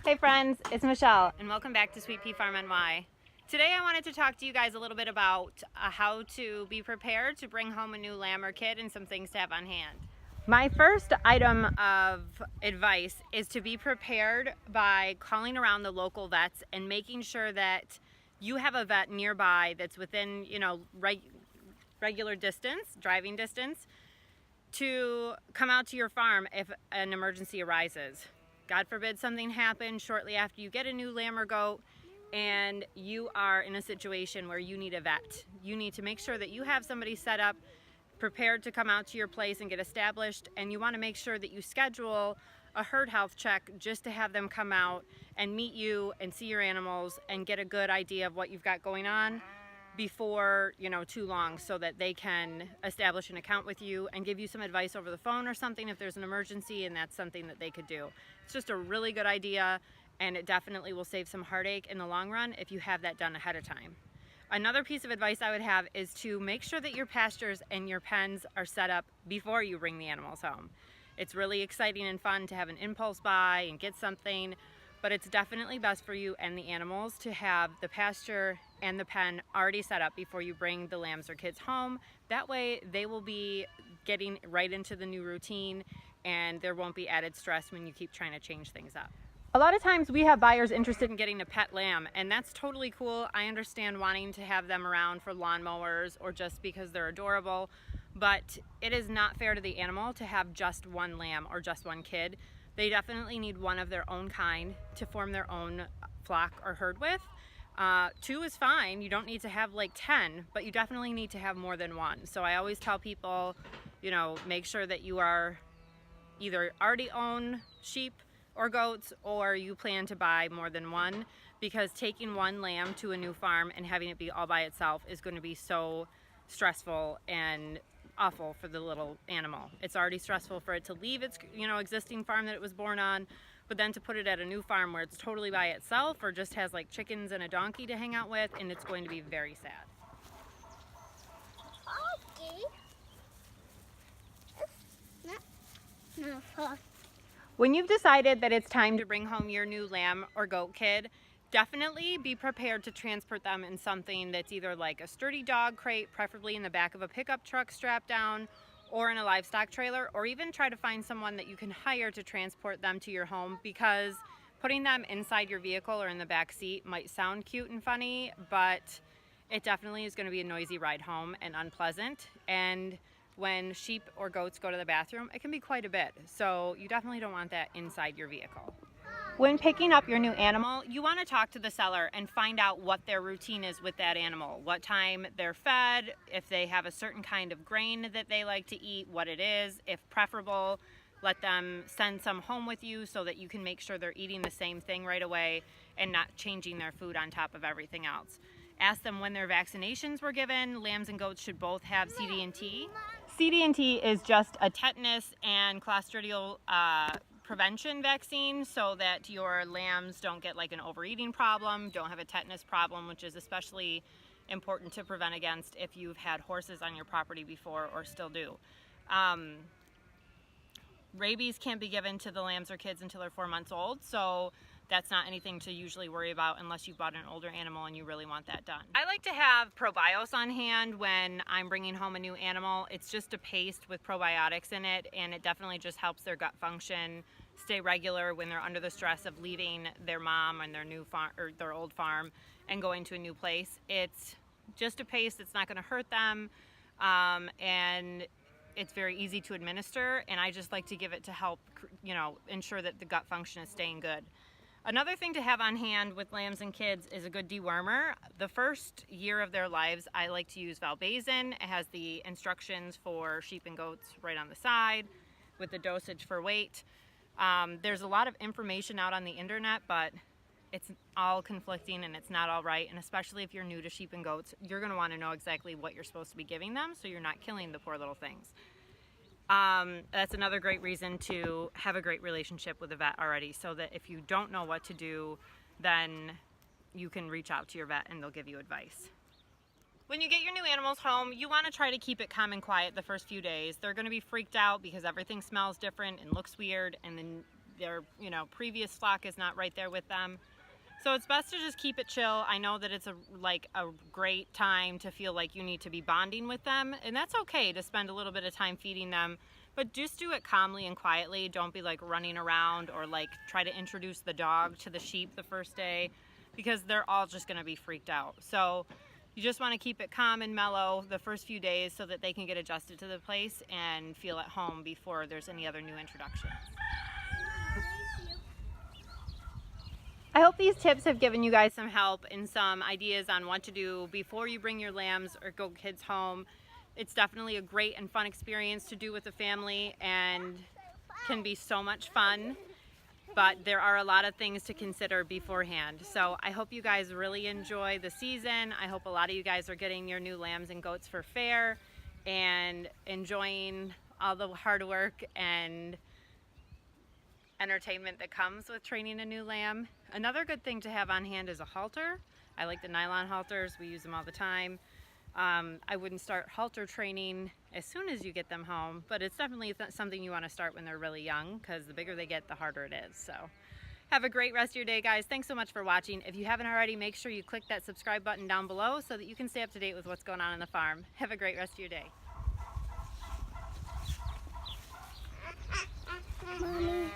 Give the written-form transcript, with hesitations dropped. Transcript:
Hey friends, it's Michelle and welcome back to Sweet Pea Farm NY. Today I wanted to talk to you guys a little bit about how to be prepared to bring home a new lamb or kid and some things to have on hand. My first item of advice is to be prepared by calling around the local vets and making sure that you have a vet nearby that's within, regular distance, driving distance, to come out to your farm if an emergency arises. God forbid something happens shortly after you get a new lamb or goat and you are in a situation where you need a vet. You need to make sure that you have somebody set up, prepared to come out to your place and get established, and you want to make sure that you schedule a herd health check just to have them come out and meet you and see your animals and get a good idea of what you've got going on before too long, so that they can establish an account with you and give you some advice over the phone or something if there's an emergency, and that's something that they could do. It's just a really good idea, and it definitely will save some heartache in the long run if you have that done ahead of time. Another piece of advice I would have is to make sure that your pastures and your pens are set up before you bring the animals home. It's really exciting and fun to have an impulse buy and get something, but it's definitely best for you and the animals to have the pasture and the pen already set up before you bring the lambs or kids home. That way they will be getting right into the new routine and there won't be added stress when you keep trying to change things up. A lot of times we have buyers interested in getting a pet lamb, and that's totally cool. I understand wanting to have them around for lawnmowers or just because they're adorable, but it is not fair to the animal to have just one lamb or just one kid. They definitely need one of their own kind to form their own flock or herd with. 2 is fine. You don't need to have like 10, but you definitely need to have more than one. So I always tell people, make sure that you are either already own sheep or goats, or you plan to buy more than one, because taking one lamb to a new farm and having it be all by itself is going to be so stressful and awful for the little animal. It's already stressful for it to leave its existing farm that it was born on, but then to put it at a new farm where it's totally by itself or just has like chickens and a donkey to hang out with, and it's going to be very sad. When you've decided that it's time to bring home your new lamb or goat kid, definitely be prepared to transport them in something that's either like a sturdy dog crate, preferably in the back of a pickup truck strapped down, or in a livestock trailer, or even try to find someone that you can hire to transport them to your home, because putting them inside your vehicle or in the back seat might sound cute and funny, but it definitely is going to be a noisy ride home and unpleasant. And when sheep or goats go to the bathroom, it can be quite a bit. So you definitely don't want that inside your vehicle. When picking up your new animal, you want to talk to the seller and find out what their routine is with that animal, what time they're fed, if they have a certain kind of grain that they like to eat, what it is. If preferable, let them send some home with you so that you can make sure they're eating the same thing right away and not changing their food on top of everything else. Ask them when their vaccinations were given. Lambs and goats should both have CD&T. CD&T is just a tetanus and clostridial prevention vaccine, so that your lambs don't get like an overeating problem, don't have a tetanus problem, which is especially important to prevent against if you've had horses on your property before or still do. Rabies can't be given to the lambs or kids until they're 4 months old, so that's not anything to usually worry about unless you bought an older animal and you really want that done. I like to have ProBios on hand when I'm bringing home a new animal. It's just a paste with probiotics in it, and it definitely just helps their gut function stay regular when they're under the stress of leaving their mom and their new farm or their old farm and going to a new place. It's just a paste. It's not going to hurt them, and it's very easy to administer, and I just like to give it to help ensure that the gut function is staying good. Another thing to have on hand with lambs and kids is a good dewormer. The first year of their lives, I like to use Valbazen. It has the instructions for sheep and goats right on the side with the dosage for weight. There's a lot of information out on the internet, but it's all conflicting and it's not all right. And especially if you're new to sheep and goats, you're going to want to know exactly what you're supposed to be giving them so you're not killing the poor little things. That's another great reason to have a great relationship with a vet already, so that if you don't know what to do, then you can reach out to your vet and they'll give you advice. When you get your new animals home, you want to try to keep it calm and quiet the first few days. They're going to be freaked out because everything smells different and looks weird, and then their, you know, previous flock is not right there with them. So it's best to just keep it chill. I know that it's a great time to feel like you need to be bonding with them, and that's okay to spend a little bit of time feeding them, but just do it calmly and quietly. Don't be like running around or like try to introduce the dog to the sheep the first day, because they're all just gonna be freaked out. So you just want to keep it calm and mellow the first few days so that they can get adjusted to the place and feel at home before there's any other new introductions. I hope these tips have given you guys some help and some ideas on what to do before you bring your lambs or goat kids home. It's definitely a great and fun experience to do with the family and can be so much fun, but there are a lot of things to consider beforehand. So I hope you guys really enjoy the season. I hope a lot of you guys are getting your new lambs and goats for fair and enjoying all the hard work and entertainment that comes with training a new lamb. Another good thing to have on hand is a halter. I like the nylon halters. We use them all the time. I wouldn't start halter training as soon as you get them home, but it's definitely something you want to start when they're really young, because the bigger they get, the harder it is. So have a great rest of your day, guys. Thanks so much for watching. If you haven't already, make sure you click that subscribe button down below so that you can stay up to date with what's going on in the farm. Have a great rest of your day. Mommy.